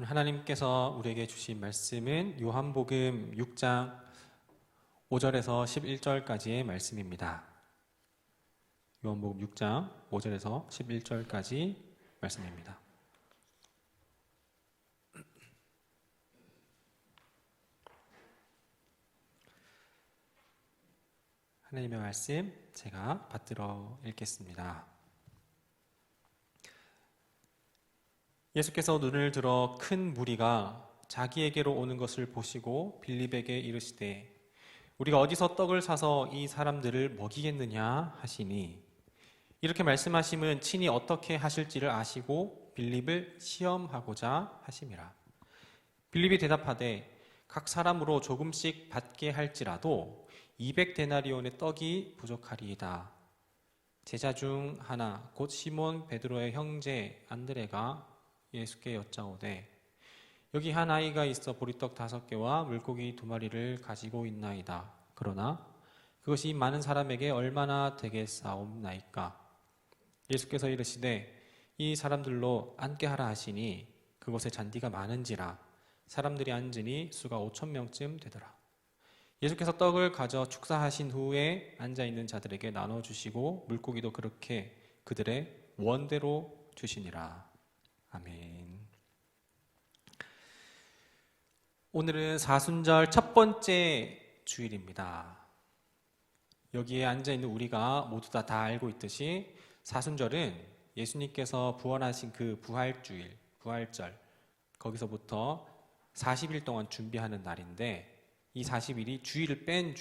오늘 하나님께서 우리에게 주신 말씀은 요한복음 6장 5절에서 11절까지의 말씀입니다. 요한복음 6장 5절에서 11절까지 말씀입니다. 하나님의 말씀 제가 받들어 읽겠습니다. 예수께서 눈을 들어 큰 무리가 자기에게로 오는 것을 보시고 빌립에게 이르시되 우리가 어디서 떡을 사서 이 사람들을 먹이겠느냐 하시니, 이렇게 말씀하심은 친히 어떻게 하실지를 아시고 빌립을 시험하고자 하심이라. 빌립이 대답하되 각 사람으로 조금씩 받게 할지라도 200데나리온의 떡이 부족하리이다. 제자 중 하나 곧 시몬 베드로의 형제 안드레가 예수께 여짜오되 여기 한 아이가 있어 보리떡 5개와 물고기 2마리를 가지고 있나이다. 그러나 그것이 많은 사람에게 얼마나 되겠사옵나이까? 예수께서 이르시되 이 사람들로 앉게 하라 하시니 그곳에 잔디가 많은지라 사람들이 앉으니 수가 5,000명쯤 되더라. 예수께서 떡을 가져 축사하신 후에 앉아있는 자들에게 나눠주시고 물고기도 그렇게 그들의 원대로 주시니라. 아멘. 오늘은 사순절 첫 번째 주일입니다. 여기에 앉아있는 우리가 모두 다 알고 있듯이 사순절은 예수님께서 부활하신 그 부활주일, 부활절, 거기서부터 40일 동안 준비하는 날인데 이 40일이 주일을 뺀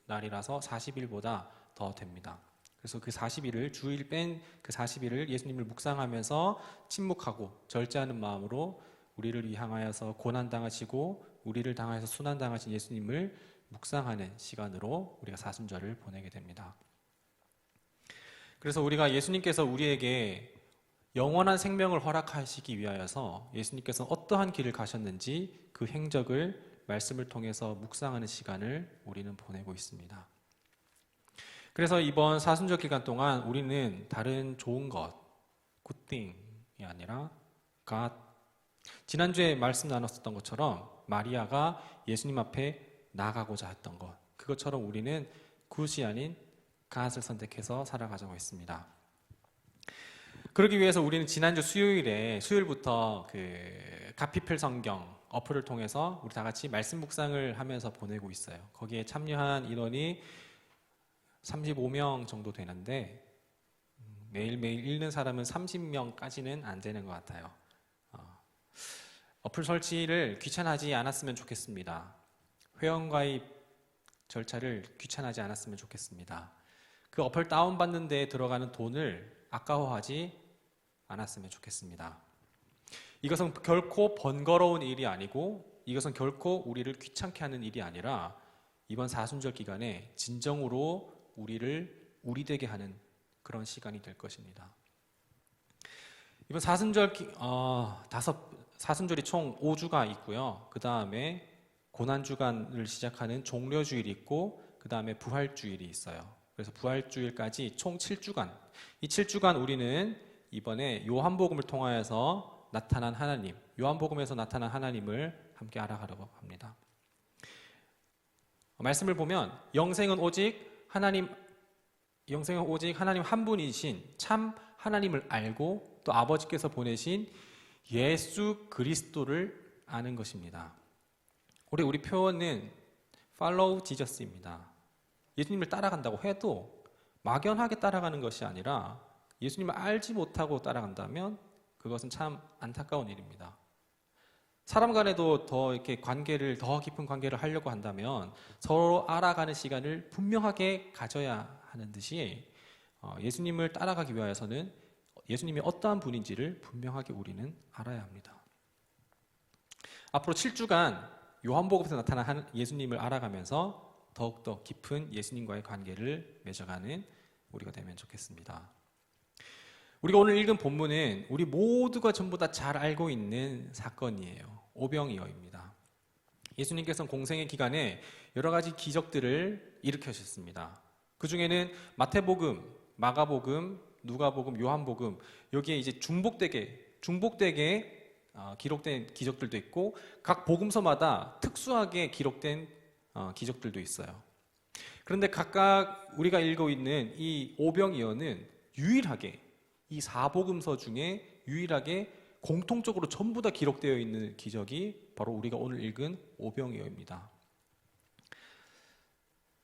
날이라서 40일보다 더 됩니다. 그래서 그 40일을, 주일 뺀 그 40일을 예수님을 묵상하면서 침묵하고 절제하는 마음으로 우리를 향하여서 고난당하시고 우리를 당하여서 순환당하신 예수님을 묵상하는 시간으로 우리가 사순절을 보내게 됩니다. 그래서 우리가 예수님께서 우리에게 영원한 생명을 허락하시기 위하여서 예수님께서 어떠한 길을 가셨는지 그 행적을 말씀을 통해서 묵상하는 시간을 우리는 보내고 있습니다. 그래서 이번 사순절 기간 동안 우리는 다른 좋은 것, 굿띵이 아니라 God, 지난주에 말씀 나눴었던 것처럼 마리아가 예수님 앞에 나아가고자 했던 것, 그것처럼 우리는 굿이 아닌 God을 선택해서 살아가자고 했습니다. 그러기 위해서 우리는 지난주 수요일부터 그 가피펠 성경 어플을 통해서 우리 다 같이 말씀 묵상을 하면서 보내고 있어요. 거기에 참여한 인원이 35명 정도 되는데 매일매일 읽는 사람은 30명까지는 안 되는 것 같아요. 어플 설치를 귀찮아하지 않았으면 좋겠습니다. 회원가입 절차를 귀찮아하지 않았으면 좋겠습니다. 그 어플 다운받는 데 들어가는 돈을 아까워하지 않았으면 좋겠습니다. 이것은 결코 번거로운 일이 아니고 이것은 결코 우리를 귀찮게 하는 일이 아니라 이번 사순절 기간에 진정으로 우리를 우리되게 하는 그런 시간이 될 것입니다. 이번 사순절이 총 5주가 있고요. 그 다음에 고난주간을 시작하는 종려주일이 있고 그 다음에 부활주일이 있어요. 그래서 부활주일까지 총 7주간, 이 7주간 우리는 이번에 요한복음을 통하여서 나타난 하나님, 요한복음에서 나타난 하나님을 함께 알아가려고 합니다. 말씀을 보면 영생은 오직 하나님 한 분이신 참 하나님을 알고 또 아버지께서 보내신 예수 그리스도를 아는 것입니다. 우리 표현은 follow Jesus입니다. 예수님을 따라간다고 해도 막연하게 따라가는 것이 아니라 예수님을 알지 못하고 따라간다면 그것은 참 안타까운 일입니다. 사람 간에도 더 깊은 관계를 하려고 한다면 서로 알아가는 시간을 분명하게 가져야 하는 듯이 예수님을 따라가기 위해서는 예수님이 어떠한 분인지를 분명하게 우리는 알아야 합니다. 앞으로 7주간 요한복음에서 나타난 예수님을 알아가면서 더욱더 깊은 예수님과의 관계를 맺어가는 우리가 되면 좋겠습니다. 우리가 오늘 읽은 본문은 우리 모두가 전부 다 잘 알고 있는 사건이에요. 오병이어입니다. 예수님께서는 공생의 기간에 여러 가지 기적들을 일으키셨습니다. 그 중에는 마태복음, 마가복음, 누가복음, 요한복음, 여기에 이제 중복되게 기록된 기적들도 있고 각 복음서마다 특수하게 기록된 기적들도 있어요. 그런데 각각 우리가 읽고 있는 이 오병이어는 유일하게 이 사복음서 중에 유일하게 공통적으로 전부 다 기록되어 있는 기적이 바로 우리가 오늘 읽은 오병이어입니다.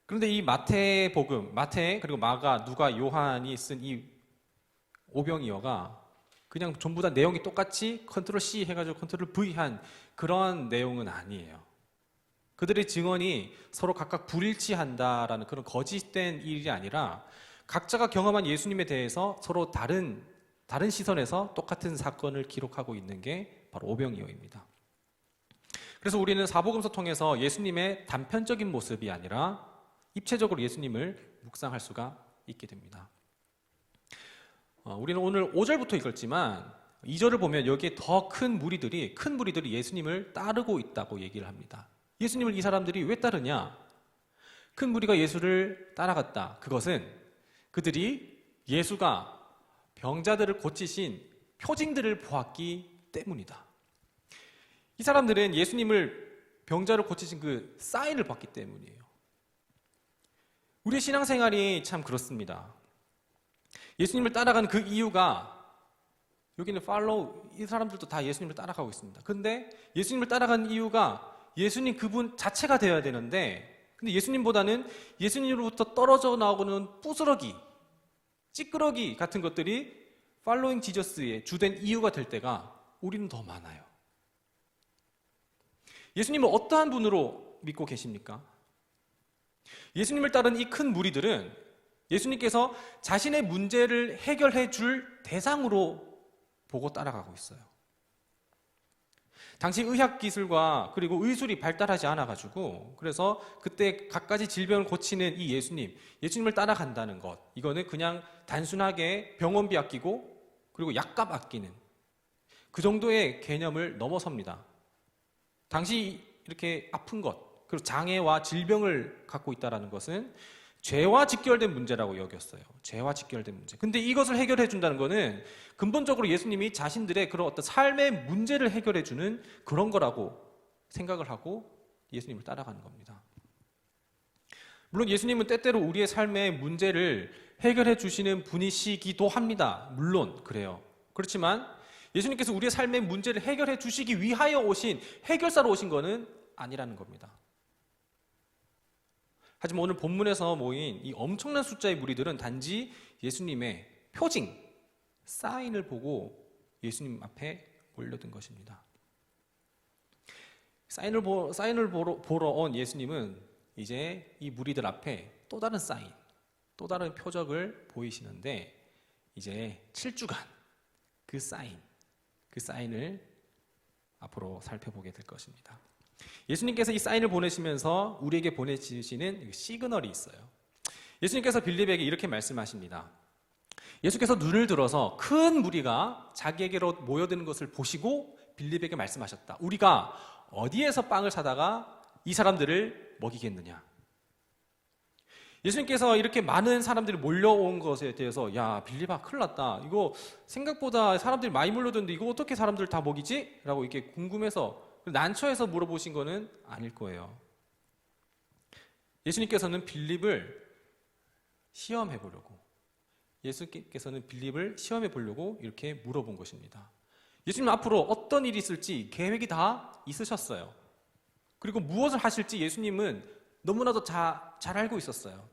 그런데 이 마태복음, 마태 그리고 마가, 누가, 요한이 쓴 이 오병이어가 그냥 전부 다 내용이 똑같이 컨트롤 C 해가지고 컨트롤 V 한 그런 내용은 아니에요. 그들의 증언이 서로 각각 불일치한다라는 그런 거짓된 일이 아니라 각자가 경험한 예수님에 대해서 서로 다른 시선에서 똑같은 사건을 기록하고 있는 게 바로 오병이어입니다. 그래서 우리는 사복음서 통해서 예수님의 단편적인 모습이 아니라 입체적으로 예수님을 묵상할 수가 있게 됩니다. 우리는 오늘 5절부터 읽었지만 2절을 보면 여기에 더 큰 무리들이 예수님을 따르고 있다고 얘기를 합니다. 예수님을 이 사람들이 왜 따르냐? 큰 무리가 예수를 따라갔다. 그것은 그들이 예수가 병자들을 고치신 표징들을 보았기 때문이다. 이 사람들은 예수님을 병자를 고치신 그 사인을 봤기 때문이에요. 우리의 신앙생활이 참 그렇습니다. 예수님을 따라가는 그 이유가 여기는 팔로우, 이 사람들도 다 예수님을 따라가고 있습니다. 근데 예수님을 따라가는 이유가 예수님 그분 자체가 되어야 되는데 근데 예수님보다는 예수님으로부터 떨어져 나오는 부스러기, 찌끄러기 같은 것들이 팔로잉 지저스의 주된 이유가 될 때가 우리는 더 많아요. 예수님을 어떠한 분으로 믿고 계십니까? 예수님을 따른 이 큰 무리들은 예수님께서 자신의 문제를 해결해 줄 대상으로 보고 따라가고 있어요. 당시 의학기술과 그리고 의술이 발달하지 않아가지고 그래서 그때 갖가지 질병을 고치는 이 예수님을 따라간다는 것, 이거는 그냥 단순하게 병원비 아끼고 그리고 약값 아끼는 그 정도의 개념을 넘어섭니다. 당시 이렇게 아픈 것, 그리고 장애와 질병을 갖고 있다는 것은 죄와 직결된 문제라고 여겼어요. 죄와 직결된 문제. 근데 이것을 해결해 준다는 것은 근본적으로 예수님이 자신들의 그런 어떤 삶의 문제를 해결해 주는 그런 거라고 생각을 하고 예수님을 따라가는 겁니다. 물론 예수님은 때때로 우리의 삶의 문제를 해결해 주시는 분이시기도 합니다. 물론 그래요. 그렇지만 예수님께서 우리의 삶의 문제를 해결해 주시기 위하여 오신 해결사로 오신 것은 아니라는 겁니다. 하지만 오늘 본문에서 모인 이 엄청난 숫자의 무리들은 단지 예수님의 표징, 사인을 보고 예수님 앞에 몰려든 것입니다. 사인을 보러 온 예수님은 이제 이 무리들 앞에 또 다른 사인, 또 다른 표적을 보이시는데 이제 7주간 그 사인을 앞으로 살펴보게 될 것입니다. 예수님께서 이 사인을 보내시면서 우리에게 보내주시는 시그널이 있어요. 예수님께서 빌립에게 이렇게 말씀하십니다. 예수께서 눈을 들어서 큰 무리가 자기에게로 모여드는 것을 보시고 빌립에게 말씀하셨다. 우리가 어디에서 빵을 사다가 이 사람들을 먹이겠느냐. 예수님께서 이렇게 많은 사람들이 몰려온 것에 대해서 야 빌립아 큰일 났다. 이거 생각보다 사람들이 많이 몰려드는데 이거 어떻게 사람들 다 먹이지? 라고 이렇게 궁금해서 난처해서 물어보신 거는 아닐 거예요. 예수님께서는 빌립을 시험해 보려고 이렇게 물어본 것입니다. 예수님 앞으로 어떤 일이 있을지 계획이 다 있으셨어요. 그리고 무엇을 하실지 예수님은 너무나도 잘 알고 있었어요.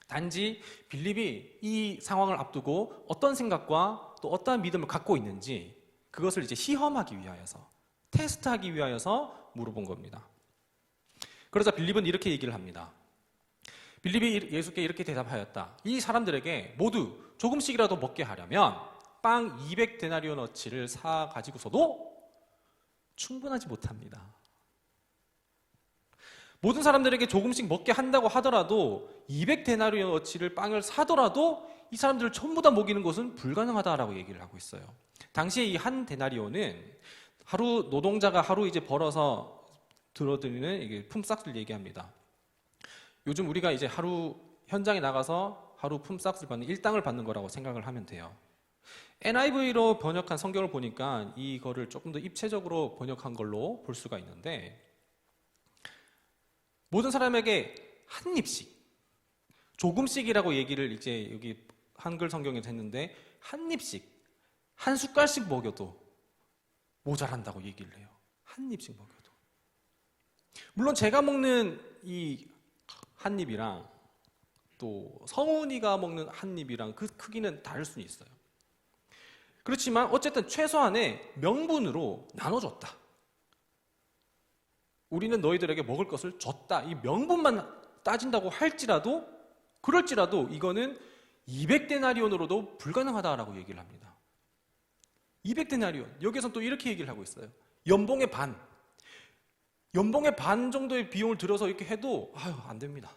단지 빌립이 이 상황을 앞두고 어떤 생각과 또 어떠한 믿음을 갖고 있는지 그것을 이제 시험하기 위하여서, 테스트하기 위하여서 물어본 겁니다. 그러자 빌립은 이렇게 얘기를 합니다. 빌립이 예수께 이렇게 대답하였다. 이 사람들에게 모두 조금씩이라도 먹게 하려면 빵 200데나리온어치를 사 가지고서도 충분하지 못합니다. 모든 사람들에게 조금씩 먹게 한다고 하더라도 200데나리온어치를 빵을 사더라도 이 사람들을 전부 다 먹이는 것은 불가능하다라고 얘기를 하고 있어요. 당시에 이 한 데나리온은 하루 노동자가 하루 이제 벌어서 들어드리는 이게 품삯을 얘기합니다. 요즘 우리가 이제 하루 현장에 나가서 하루 품삯을 받는 일당을 받는 거라고 생각을 하면 돼요. NIV로 번역한 성경을 보니까 이거를 조금 더 입체적으로 번역한 걸로 볼 수가 있는데, 모든 사람에게 한 입씩, 조금씩이라고 얘기를 이제 여기 한글 성경에서 했는데, 한 입씩, 한 숟갈씩 먹여도 모자란다고 얘기를 해요. 한 입씩 먹여도. 물론 제가 먹는 이 한 입이랑 또 성훈이가 먹는 한 입이랑 그 크기는 다를 수는 있어요. 그렇지만 어쨌든 최소한의 명분으로 나눠줬다. 우리는 너희들에게 먹을 것을 줬다. 이 명분만 따진다고 할지라도, 그럴지라도 이거는 200데나리온으로도 불가능하다라고 얘기를 합니다. 200데나리온. 여기서 또 이렇게 얘기를 하고 있어요. 연봉의 반. 연봉의 반 정도의 비용을 들여서 이렇게 해도 안 됩니다.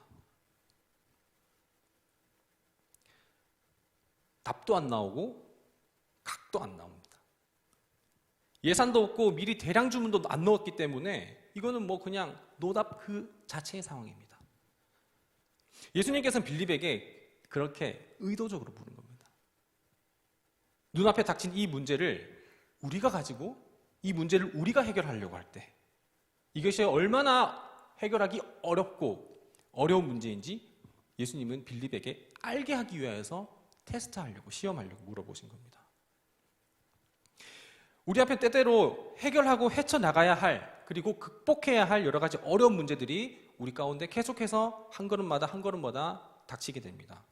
답도 안 나오고 각도 안 나옵니다. 예산도 없고 미리 대량 주문도 안 넣었기 때문에 이거는 뭐 그냥 노답 그 자체의 상황입니다. 예수님께서는 빌립에게 그렇게 의도적으로 물은 겁니다. 눈앞에 닥친 이 문제를 우리가 가지고 이 문제를 우리가 해결하려고 할 때 이것이 얼마나 해결하기 어렵고 어려운 문제인지 예수님은 빌립에게 알게 하기 위해서 테스트하려고, 시험하려고 물어보신 겁니다. 우리 앞에 때때로 해결하고 헤쳐나가야 할, 그리고 극복해야 할 여러 가지 어려운 문제들이 우리 가운데 계속해서 한 걸음마다 닥치게 됩니다.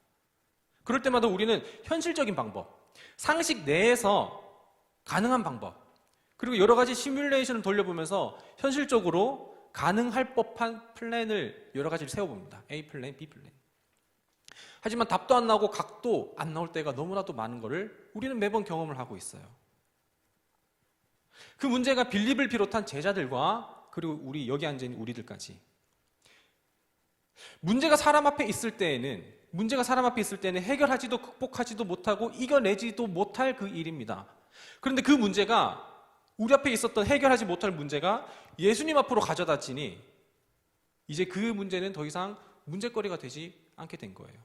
그럴 때마다 우리는 현실적인 방법, 상식 내에서 가능한 방법, 그리고 여러 가지 시뮬레이션을 돌려보면서 현실적으로 가능할 법한 플랜을 여러 가지를 세워봅니다. A 플랜, B 플랜. 하지만 답도 안 나오고 각도 안 나올 때가 너무나도 많은 것을 우리는 매번 경험을 하고 있어요. 그 문제가 빌립을 비롯한 제자들과 그리고 우리 여기 앉아있는 우리들까지, 문제가 사람 앞에 있을 때에는 해결하지도 극복하지도 못하고 이겨내지도 못할 그 일입니다. 그런데 그 문제가, 우리 앞에 있었던 해결하지 못할 문제가 예수님 앞으로 가져다 지니 이제 그 문제는 더 이상 문제거리가 되지 않게 된 거예요.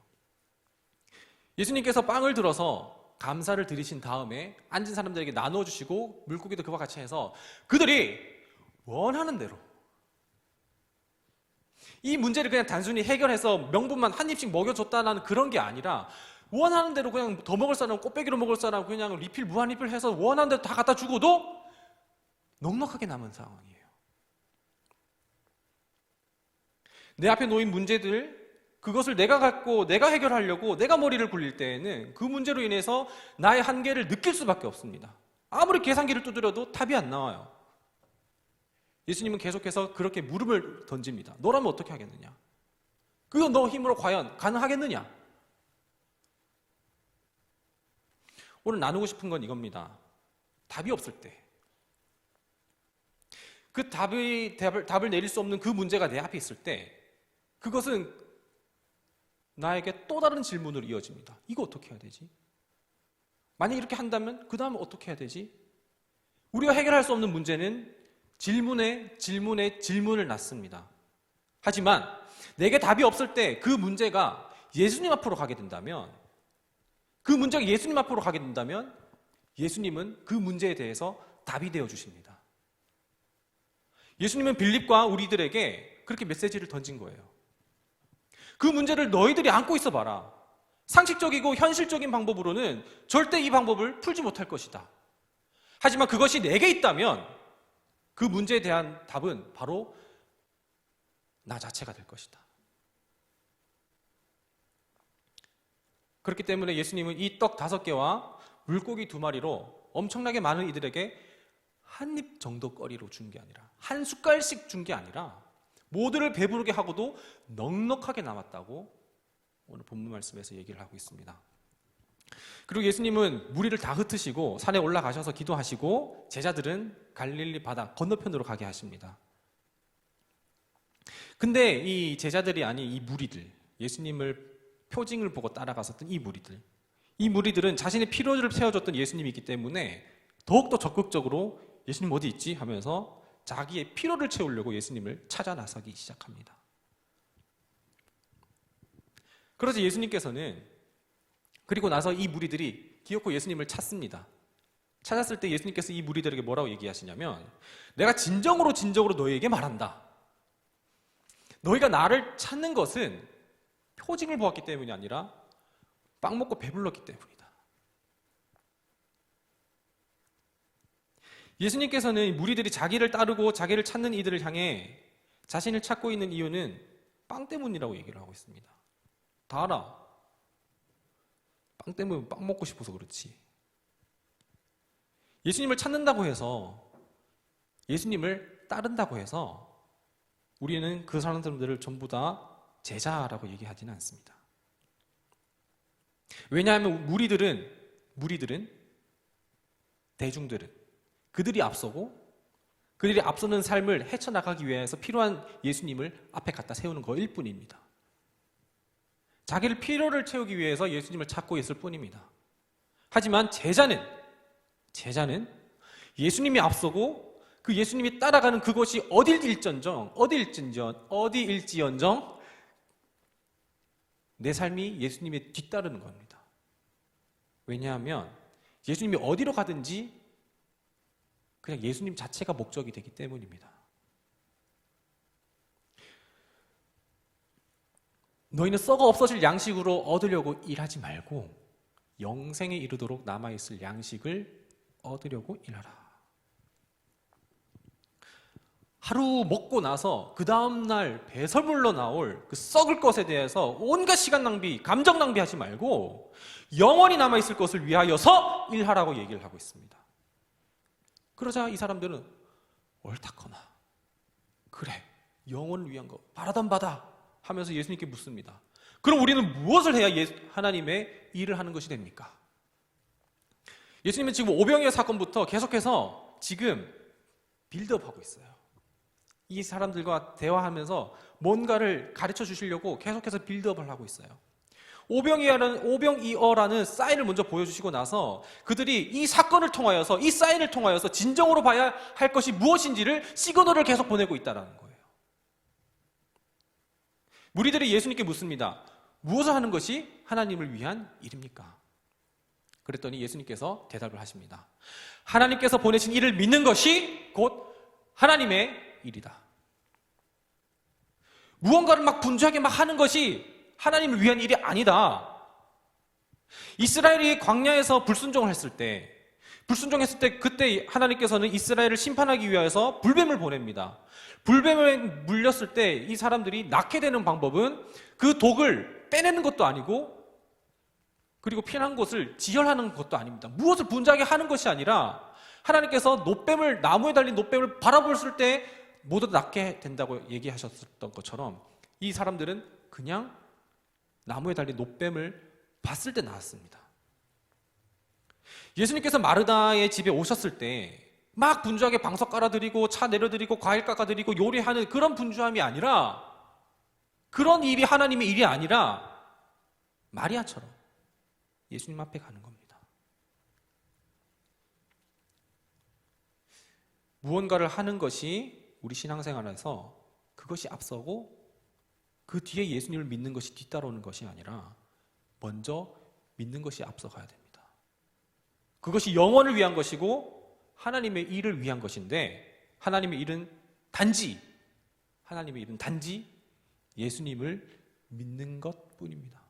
예수님께서 빵을 들어서 감사를 드리신 다음에 앉은 사람들에게 나누어 주시고 물고기도 그와 같이 해서 그들이 원하는 대로, 이 문제를 그냥 단순히 해결해서 명분만 한 입씩 먹여줬다는 그런 게 아니라 원하는 대로 그냥 더 먹을 사람, 꽃배기로 먹을 사람 그냥 리필, 무한 리필 해서 원하는 대로 다 갖다 주고도 넉넉하게 남은 상황이에요. 내 앞에 놓인 문제들, 그것을 내가 갖고 내가 해결하려고 내가 머리를 굴릴 때에는 그 문제로 인해서 나의 한계를 느낄 수밖에 없습니다. 아무리 계산기를 두드려도 답이 안 나와요. 예수님은 계속해서 그렇게 물음을 던집니다. 너라면 어떻게 하겠느냐? 그거 너 힘으로 과연 가능하겠느냐? 오늘 나누고 싶은 건 이겁니다. 답이 없을 때, 그 답을 내릴 수 없는 그 문제가 내 앞에 있을 때, 그것은 나에게 또 다른 질문으로 이어집니다. 이거 어떻게 해야 되지? 만약 이렇게 한다면 그 다음에 어떻게 해야 되지? 우리가 해결할 수 없는 문제는 질문에 질문을 낳습니다. 하지만 내게 답이 없을 때 그 문제가 예수님 앞으로 가게 된다면, 예수님은 그 문제에 대해서 답이 되어 주십니다. 예수님은 빌립과 우리들에게 그렇게 메시지를 던진 거예요. 그 문제를 너희들이 안고 있어 봐라. 상식적이고 현실적인 방법으로는 절대 이 방법을 풀지 못할 것이다. 하지만 그것이 내게 있다면 그 문제에 대한 답은 바로 나 자체가 될 것이다. 그렇기 때문에 예수님은 이 떡 5개와 물고기 2마리로 엄청나게 많은 이들에게 한 입 정도 거리로 준 게 아니라, 한 숟갈씩 준 게 아니라 모두를 배부르게 하고도 넉넉하게 남았다고 오늘 본문 말씀에서 얘기를 하고 있습니다. 그리고 예수님은 무리를 다 흩으시고 산에 올라가셔서 기도하시고 제자들은 갈릴리 바다 건너편으로 가게 하십니다. 근데 이 제자들이 아닌 이 무리들, 예수님을 표징을 보고 따라갔었던 이 무리들은 자신의 피로를 채워줬던 예수님이 있기 때문에 더욱더 적극적으로 예수님 어디 있지? 하면서 자기의 피로를 채우려고 예수님을 찾아 나서기 시작합니다. 그래서 예수님께서는, 그리고 나서 이 무리들이 기어코 예수님을 찾습니다. 찾았을 때 예수님께서 이 무리들에게 뭐라고 얘기하시냐면, 내가 진정으로 너희에게 말한다. 너희가 나를 찾는 것은 표징을 보았기 때문이 아니라 빵 먹고 배불렀기 때문이다. 예수님께서는 무리들이 자기를 따르고 자기를 찾는 이들을 향해 자신을 찾고 있는 이유는 빵 때문이라고 얘기를 하고 있습니다. 다 알아. 빵 때문에 빵 먹고 싶어서 그렇지. 예수님을 찾는다고 해서, 예수님을 따른다고 해서 우리는 그 사람들을 전부 다 제자라고 얘기하지는 않습니다. 왜냐하면 무리들은 대중들은 그들이 앞서고 그들이 앞서는 삶을 헤쳐나가기 위해서 필요한 예수님을 앞에 갖다 세우는 거일 뿐입니다. 자기를 필요를 채우기 위해서 예수님을 찾고 있을 뿐입니다. 하지만 제자는 예수님이 앞서고 그 예수님이 따라가는 그것이 어디일지언정 내 삶이 예수님에 뒤따르는 겁니다. 왜냐하면 예수님이 어디로 가든지 그냥 예수님 자체가 목적이 되기 때문입니다. 너희는 썩어 없어질 양식으로 얻으려고 일하지 말고 영생에 이르도록 남아있을 양식을 얻으려고 일하라. 하루 먹고 나서 그 다음날 배설물로 나올 그 썩을 것에 대해서 온갖 시간 낭비, 감정 낭비하지 말고 영원히 남아있을 것을 위하여서 일하라고 얘기를 하고 있습니다. 그러자 이 사람들은 옳다거나 그래, 영혼을 위한 거 바라던 바다 하면서 예수님께 묻습니다. 그럼 우리는 무엇을 해야 하나님의 일을 하는 것이 됩니까? 예수님은 지금 오병이어 사건부터 계속해서 지금 빌드업하고 있어요. 이 사람들과 대화하면서 뭔가를 가르쳐 주시려고 계속해서 빌드업을 하고 있어요. 오병이어라는 사인을 먼저 보여주시고 나서 그들이 이 사건을 통하여서, 이 사인을 통하여서 진정으로 봐야 할 것이 무엇인지를 시그널을 계속 보내고 있다는 거예요. 무리들이 예수님께 묻습니다. 무엇을 하는 것이 하나님을 위한 일입니까? 그랬더니 예수님께서 대답을 하십니다. 하나님께서 보내신 일을 믿는 것이 곧 하나님의 일이다. 무언가를 막 분주하게 막 하는 것이 하나님을 위한 일이 아니다. 이스라엘이 광야에서 불순종했을 때 그때 하나님께서는 이스라엘을 심판하기 위해서 불뱀을 보냅니다. 불뱀에 물렸을 때 이 사람들이 낫게 되는 방법은 그 독을 빼내는 것도 아니고 그리고 피난 곳을 지혈하는 것도 아닙니다. 무엇을 분주하게 하는 것이 아니라 하나님께서 나무에 달린 노뱀을 바라봤을 때 모두 낫게 된다고 얘기하셨던 것처럼 이 사람들은 그냥 나무에 달린 노뱀을 봤을 때 나았습니다. 예수님께서 마르다의 집에 오셨을 때 막 분주하게 방석 깔아드리고 차 내려드리고 과일 깎아드리고 요리하는 그런 분주함이 아니라, 그런 일이 하나님의 일이 아니라 마리아처럼 예수님 앞에 가는 겁니다. 무언가를 하는 것이 우리 신앙생활에서 그것이 앞서고 그 뒤에 예수님을 믿는 것이 뒤따라오는 것이 아니라 먼저 믿는 것이 앞서가야 됩니다. 그것이 영혼을 위한 것이고 하나님의 일을 위한 것인데, 하나님의 일은 단지 예수님을 믿는 것뿐입니다.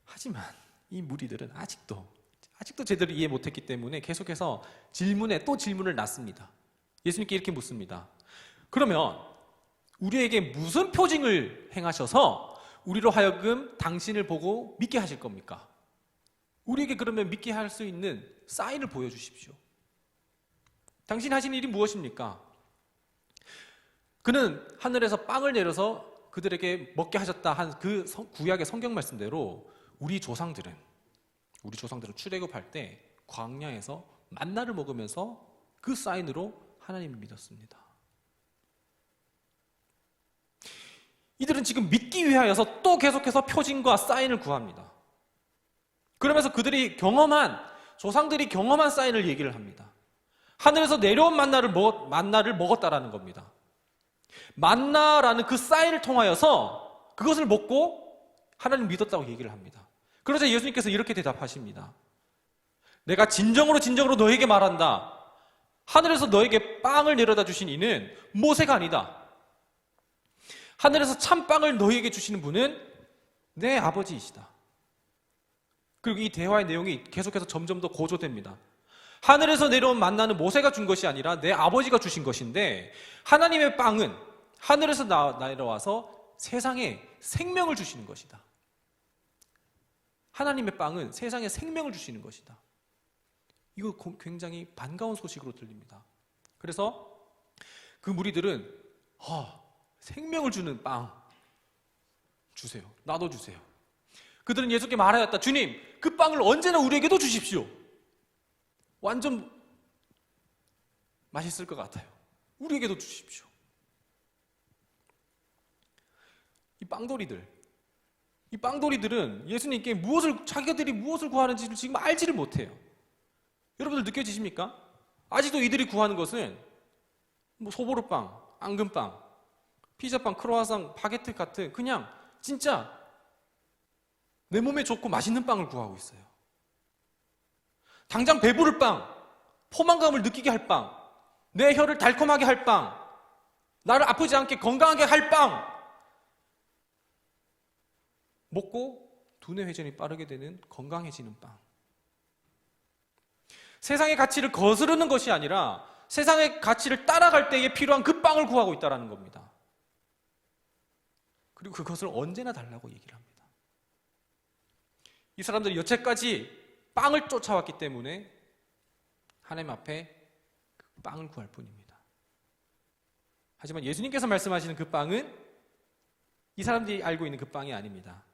하지만 이 무리들은 아직도 제대로 이해 못했기 때문에 계속해서 질문을 낳습니다. 예수님께 이렇게 묻습니다. 그러면 우리에게 무슨 표징을 행하셔서 우리로 하여금 당신을 보고 믿게 하실 겁니까? 우리에게 그러면 믿게 할 수 있는 사인을 보여주십시오. 당신 하신 일이 무엇입니까? 그는 하늘에서 빵을 내려서 그들에게 먹게 하셨다 한 그 구약의 성경 말씀대로 우리 조상들은 출애굽할 때 광야에서 만나를 먹으면서 그 사인으로 하나님을 믿었습니다. 이들은 지금 믿기 위하여서 또 계속해서 표징과 사인을 구합니다. 그러면서 조상들이 경험한 사인을 얘기를 합니다. 하늘에서 내려온 만나를 먹었다라는 겁니다. 만나라는 그 사인을 통하여서 그것을 먹고 하나님을 믿었다고 얘기를 합니다. 그러자 예수님께서 이렇게 대답하십니다. 내가 진정으로 너에게 말한다. 하늘에서 너에게 빵을 내려다 주신 이는 모세가 아니다. 하늘에서 참빵을 너희에게 주시는 분은 내 아버지이시다. 그리고 이 대화의 내용이 계속해서 점점 더 고조됩니다. 하늘에서 내려온 만나는 모세가 준 것이 아니라 내 아버지가 주신 것인데, 하나님의 빵은 하늘에서 내려와서 세상에 생명을 주시는 것이다. 하나님의 빵은 세상에 생명을 주시는 것이다. 이거 굉장히 반가운 소식으로 들립니다. 그래서 그 무리들은 생명을 주는 빵 주세요. 나도 주세요. 그들은 예수께 말하였다. 주님, 그 빵을 언제나 우리에게도 주십시오. 완전 맛있을 것 같아요. 우리에게도 주십시오. 이 빵돌이들은 예수님께 자기들이 무엇을 구하는지를 지금 알지를 못해요. 여러분들 느껴지십니까? 아직도 이들이 구하는 것은 소보루빵, 앙금빵, 피자빵, 크로와상, 바게트 같은 그냥 진짜 내 몸에 좋고 맛있는 빵을 구하고 있어요. 당장 배부를 빵, 포만감을 느끼게 할 빵, 내 혀를 달콤하게 할 빵, 나를 아프지 않게 건강하게 할 빵, 먹고 두뇌 회전이 빠르게 되는 건강해지는 빵. 세상의 가치를 거스르는 것이 아니라 세상의 가치를 따라갈 때에 필요한 그 빵을 구하고 있다는 겁니다. 그리고 그것을 언제나 달라고 얘기를 합니다. 이 사람들이 여태까지 빵을 쫓아왔기 때문에 하나님 앞에 그 빵을 구할 뿐입니다. 하지만 예수님께서 말씀하시는 그 빵은 이 사람들이 알고 있는 그 빵이 아닙니다.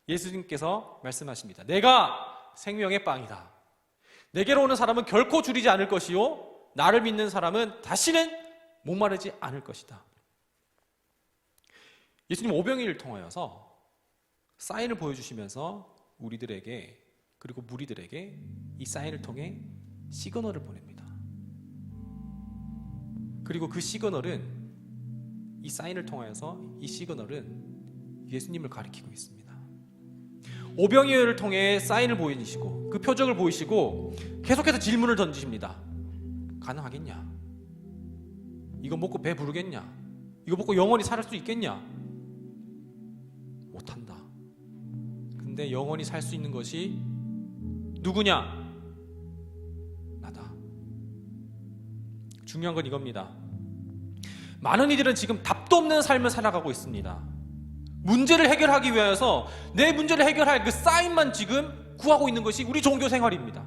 예수님께서 말씀하십니다. 내가 생명의 빵이다. 내게로 오는 사람은 결코 줄이지 않을 것이요, 나를 믿는 사람은 다시는 목마르지 않을 것이다. 예수님 오병이를 통하여서 사인을 보여주시면서 우리들에게, 그리고 무리들에게 이 사인을 통해 시그널을 보냅니다. 그리고 그 시그널은, 이 사인을 통하여서 이 시그널은 예수님을 가리키고 있습니다. 오병이어를 통해 사인을 보이시고 그 표적을 보이시고 계속해서 질문을 던지십니다. 가능하겠냐? 이거 먹고 배 부르겠냐? 이거 먹고 영원히 살 수 있겠냐? 못한다. 근데 영원히 살 수 있는 것이 누구냐? 나다. 중요한 건 이겁니다. 많은 이들은 지금 답도 없는 삶을 살아가고 있습니다. 문제를 해결하기 위해서 내 문제를 해결할 그 사인만 지금 구하고 있는 것이 우리 종교 생활입니다.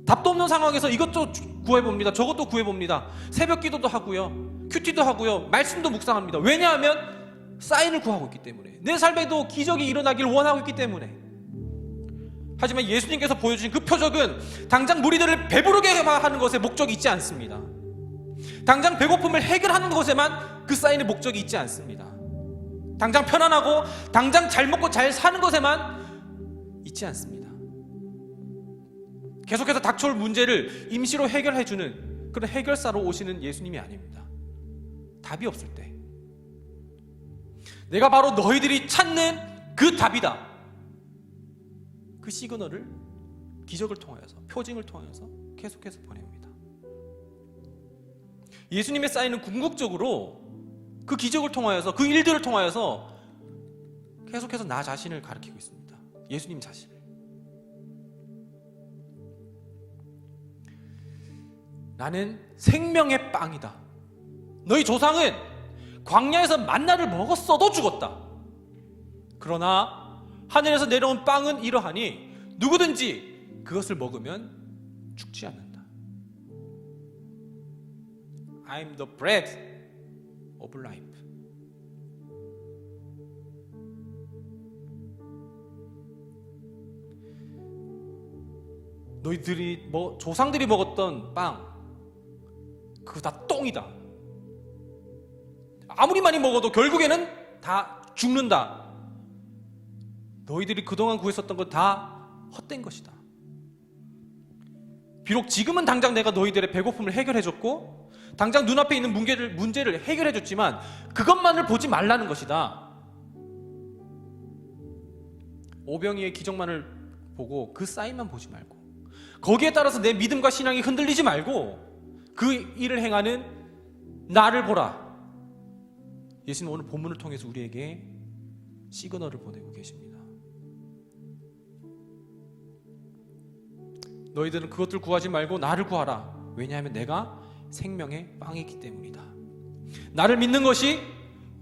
답도 없는 상황에서 이것도 구해봅니다. 저것도 구해봅니다. 새벽 기도도 하고요, 큐티도 하고요, 말씀도 묵상합니다. 왜냐하면 사인을 구하고 있기 때문에, 내 삶에도 기적이 일어나길 원하고 있기 때문에. 하지만 예수님께서 보여주신 그 표적은 당장 무리들을 배부르게 하는 것에 목적이 있지 않습니다. 당장 배고픔을 해결하는 것에만 그 사인의 목적이 있지 않습니다. 당장 편안하고 당장 잘 먹고 잘 사는 것에만 있지 않습니다. 계속해서 닥쳐올 문제를 임시로 해결해주는 그런 해결사로 오시는 예수님이 아닙니다. 답이 없을 때 내가 바로 너희들이 찾는 그 답이다. 그 시그널을 기적을 통하여서, 표징을 통하여서 계속해서 보냅니다. 예수님의 사인은 궁극적으로 그 기적을 통하여서, 그 일들을 통하여서 계속해서 나 자신을 가리키고 있습니다. 예수님 자신을. 나는 생명의 빵이다. 너희 조상은 광야에서 만나를 먹었어도 죽었다. 그러나 하늘에서 내려온 빵은 이러하니 누구든지 그것을 먹으면 죽지 않는다. I'm the bread of life. 너희들이 조상들이 먹었던 빵, 그거 다 똥이다. 아무리 많이 먹어도 결국에는 다 죽는다. 너희들이 그동안 구했었던 건 다 헛된 것이다. 비록 지금은 당장 내가 너희들의 배고픔을 해결해줬고 당장 눈앞에 있는 문제를 해결해줬지만 그것만을 보지 말라는 것이다. 오병이의 기적만을 보고 그 사인만 보지 말고 거기에 따라서 내 믿음과 신앙이 흔들리지 말고 그 일을 행하는 나를 보라. 예수는 오늘 본문을 통해서 우리에게 시그널을 보내고 계십니다. 너희들은 그것들 구하지 말고 나를 구하라. 왜냐하면 내가 생명의 빵이기 때문이다. 나를 믿는 것이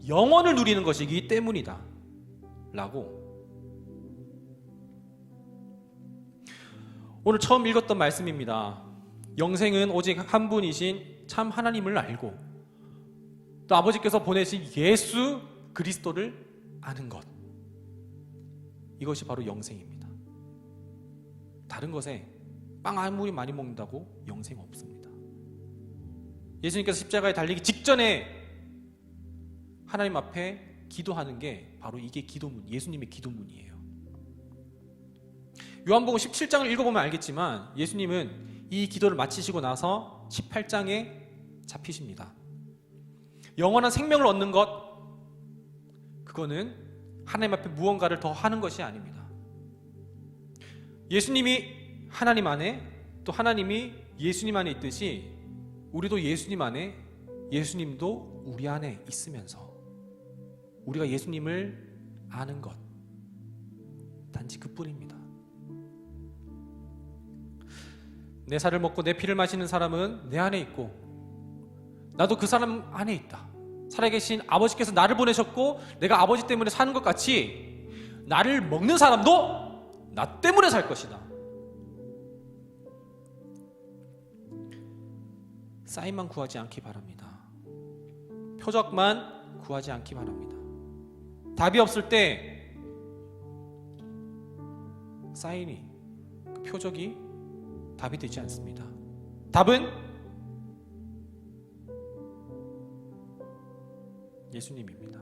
영원을 누리는 것이기 때문이다 라고 오늘 처음 읽었던 말씀입니다. 영생은 오직 한 분이신 참 하나님을 알고 또 아버지께서 보내신 예수 그리스도를 아는 것, 이것이 바로 영생입니다. 다른 것에 빵 아무리 많이 먹는다고 영생 없습니다. 예수님께서 십자가에 달리기 직전에 하나님 앞에 기도하는 게 바로 이게 기도문, 예수님의 기도문이에요. 요한복음 17장을 읽어보면 알겠지만 예수님은 이 기도를 마치시고 나서 18장에 잡히십니다. 영원한 생명을 얻는 것, 그거는 하나님 앞에 무언가를 더 하는 것이 아닙니다. 예수님이 하나님 안에 또 하나님이 예수님 안에 있듯이 우리도 예수님 안에, 예수님도 우리 안에 있으면서 우리가 예수님을 아는 것, 단지 그뿐입니다. 내 살을 먹고 내 피를 마시는 사람은 내 안에 있고 나도 그 사람 안에 있다. 살아계신 아버지께서 나를 보내셨고 내가 아버지 때문에 사는 것 같이 나를 먹는 사람도 나 때문에 살 것이다. 사인만 구하지 않기 바랍니다. 표적만 구하지 않기 바랍니다. 답이 없을 때 사인이, 그 표적이 답이 되지 않습니다. 답은 예수님입니다.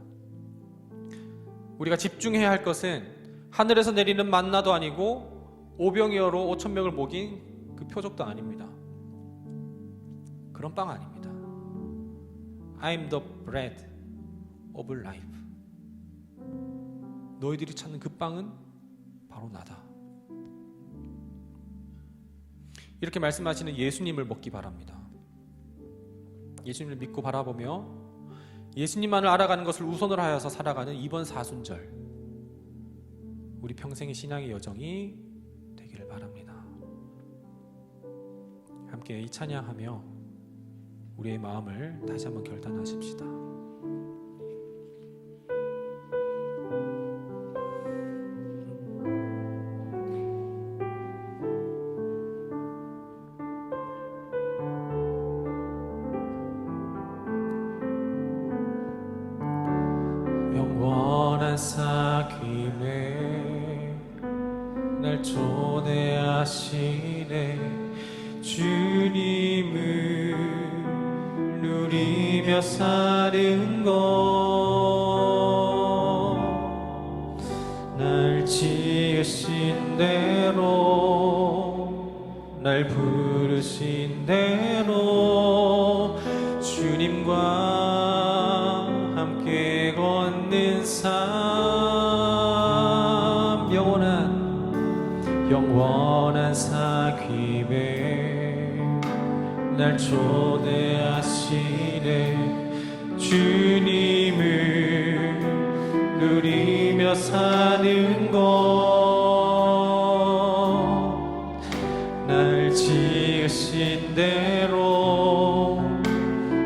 우리가 집중해야 할 것은 하늘에서 내리는 만나도 아니고 오병이어로 5,000명을 먹인 그 표적도 아닙니다. 그런 빵 아닙니다. I'm the bread of life. 너희들이 찾는 그 빵은 바로 나다. 이렇게 말씀하시는 예수님을 먹기 바랍니다. 예수님을 믿고 바라보며 예수님만을 알아가는 것을 우선으로 하여서 살아가는 이번 사순절, 우리 평생의 신앙의 여정이 되기를 바랍니다. 함께 이 찬양하며 우리의 마음을 다시 한번 결단하십시다. 영원한 사귐에 날 초대하시네. 주님을 누리며 사는 것, 날 지으신 대로, 날 부르신 대로 주님과 함께 걷는 삶, 영원한 사귐에 날 초대하시네. 주님을 누리며 사는 것, 날 지으신 대로,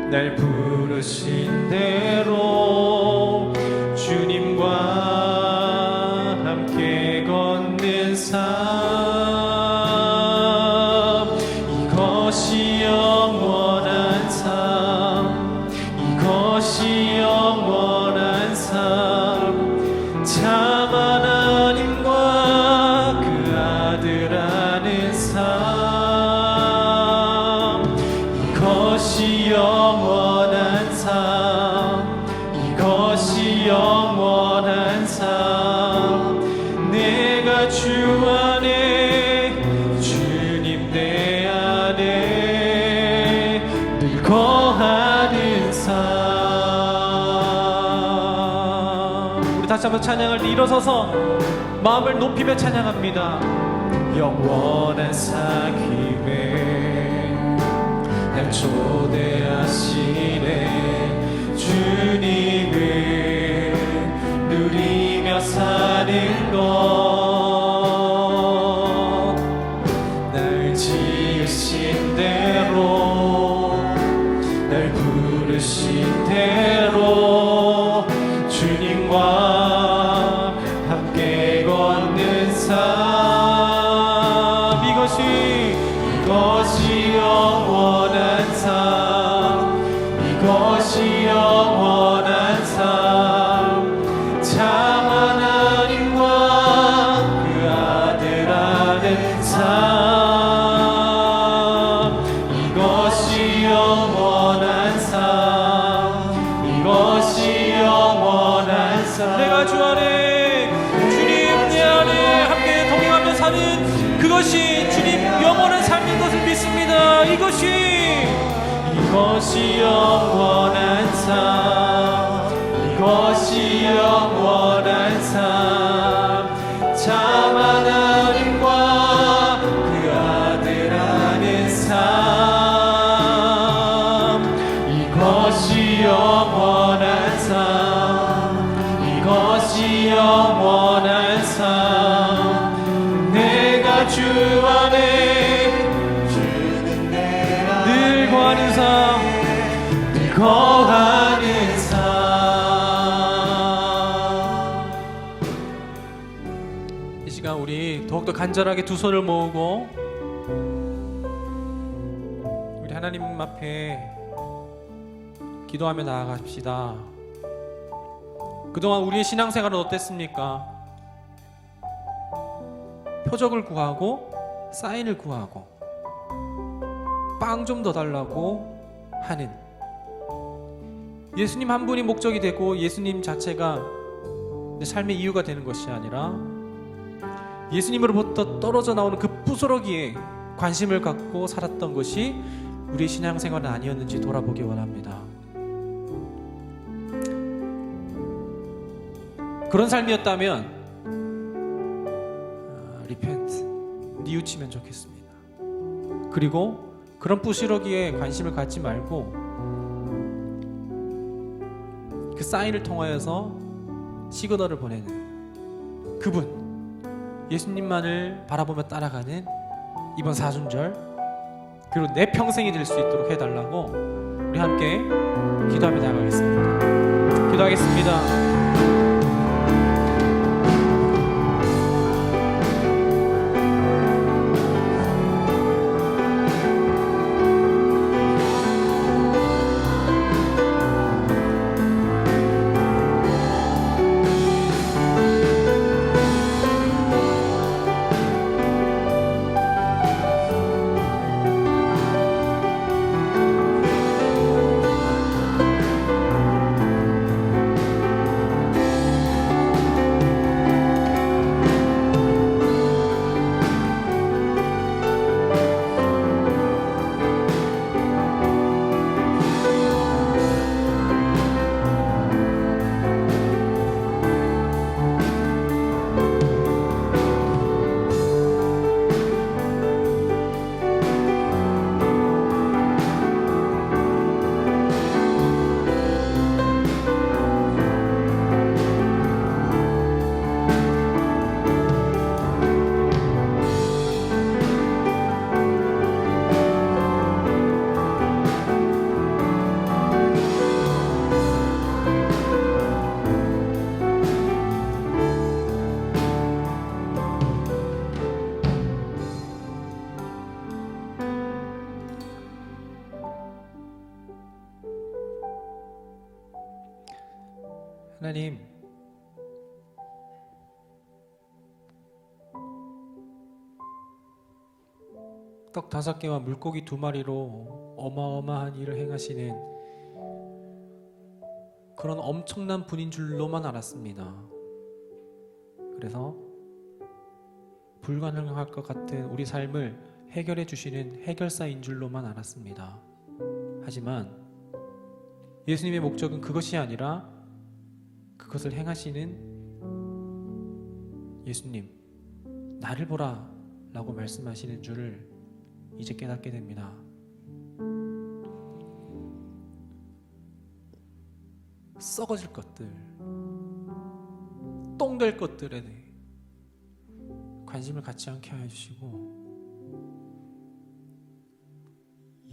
날 부르신 대로 주님과 함께 걷는 삶, 이것이 영원한 삶, 이것이 영원한 삶, 참 하나님과 그 아들 아는 삶, 이것이 영원한 삶, 이것이 영원한 삶, 내가 주 안에, 주님 내 안에 늘 거하는 삶. 우리 다시 한번 찬양할 때 일어서서 마음을 높이며 찬양합니다. 영원한 사귐에 날 초대하시네. 주님을 누리며 사는 것, 날 지으신 대로, 날 부르신 대로 주님과 함께 걷는 삶, 이것이 영원한 삶, 이것이 영원한 삶. 참 하나님과 그 아들 아는 삶, 이것이 영원한 삶, 이것이 영원한 삶. 내가 주 안에, 주님 내 안에 함께 동행하며 사는 그것이 주님 영원한 삶인 것을 믿습니다. 이것이 영원한 삶, 이것이 영원한 삶. 참 하나님과 그 아들 아는 삶, 이것이 영원한 삶, 이것이 영원한 삶. 내가 주 안에, 주는 내 안에 늘 거하는 삶, 늘 거하는 삶. 이 시간 우리 더욱더 간절하게 두 손을 모으고 우리 하나님 앞에 기도하며 나아갑시다. 그동안 우리의 신앙생활은 어땠습니까? 표적을 구하고 사인을 구하고 빵 좀 더 달라고 하는, 예수님 한 분이 목적이 되고 예수님 자체가 내 삶의 이유가 되는 것이 아니라 예수님으로부터 떨어져 나오는 그 부스러기에 관심을 갖고 살았던 것이 우리의 신앙생활은 아니었는지 돌아보기 원합니다. 그런 삶이었다면 리펜트, 뉘우치면 좋겠습니다. 그리고 그런 부스러기에 관심을 갖지 말고 그 사인을 통하여서 시그널을 보내는 그분, 예수님만을 바라보며 따라가는 이번 사순절, 그리고 내 평생이 될 수 있도록 해달라고 우리 함께 기도하며 나아가겠습니다. 기도하겠습니다. 하나님, 떡 5개와 물고기 2마리로 어마어마한 일을 행하시는 그런 엄청난 분인 줄로만 알았습니다. 그래서 불가능할 것 같은 우리 삶을 해결해 주시는 해결사인 줄로만 알았습니다. 하지만 예수님의 목적은 그것이 아니라 그것을 행하시는 예수님, 나를 보라 라고 말씀하시는 줄을 이제 깨닫게 됩니다. 썩어질 것들, 똥 될 것들에 대해 관심을 갖지 않게 하여 주시고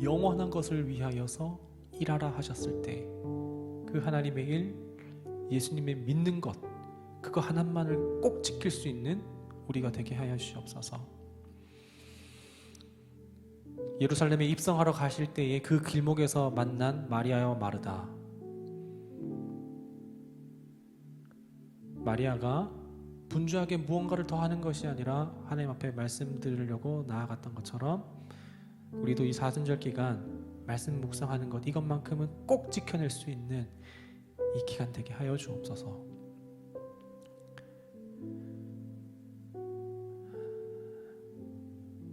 영원한 것을 위하여서 일하라 하셨을 때 그 하나님의 일, 예수님의 믿는 것, 그거 하나만을 꼭 지킬 수 있는 우리가 되게 하여 주시옵소서. 예루살렘에 입성하러 가실 때에 그 길목에서 만난 마리아와 마르다, 마리아가 분주하게 무언가를 더 하는 것이 아니라 하나님 앞에 말씀드리려고 나아갔던 것처럼 우리도 이 사순절 기간 말씀 묵상하는 것, 이것만큼은 꼭 지켜낼 수 있는 이 기간 되게 하여 주옵소서.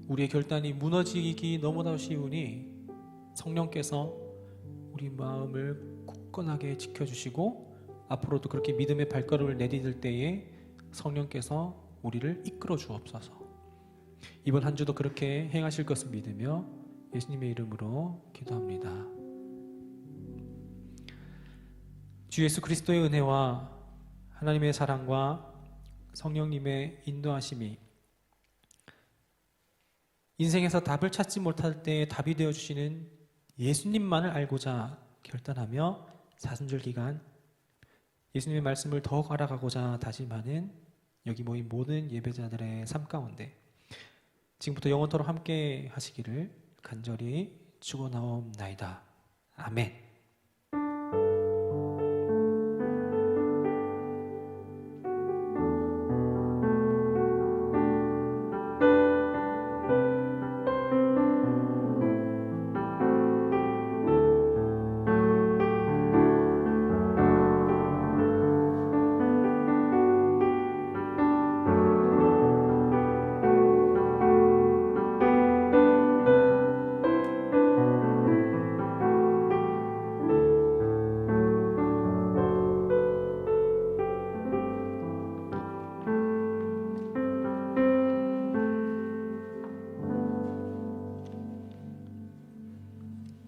우리의 결단이 무너지기 너무나 쉬우니 성령께서 우리 마음을 굳건하게 지켜주시고 앞으로도 그렇게 믿음의 발걸음을 내디딜 때에 성령께서 우리를 이끌어 주옵소서. 이번 한 주도 그렇게 행하실 것을 믿으며 예수님의 이름으로 기도합니다. 주 예수 그리스도의 은혜와 하나님의 사랑과 성령님의 인도하심이 인생에서 답을 찾지 못할 때 답이 되어주시는 예수님만을 알고자 결단하며 사순절 기간 예수님의 말씀을 더욱 알아가고자 다짐하는 여기 모인 모든 예배자들의 삶 가운데 지금부터 영원토록 함께 하시기를 간절히 축원하옵나이다. 아멘.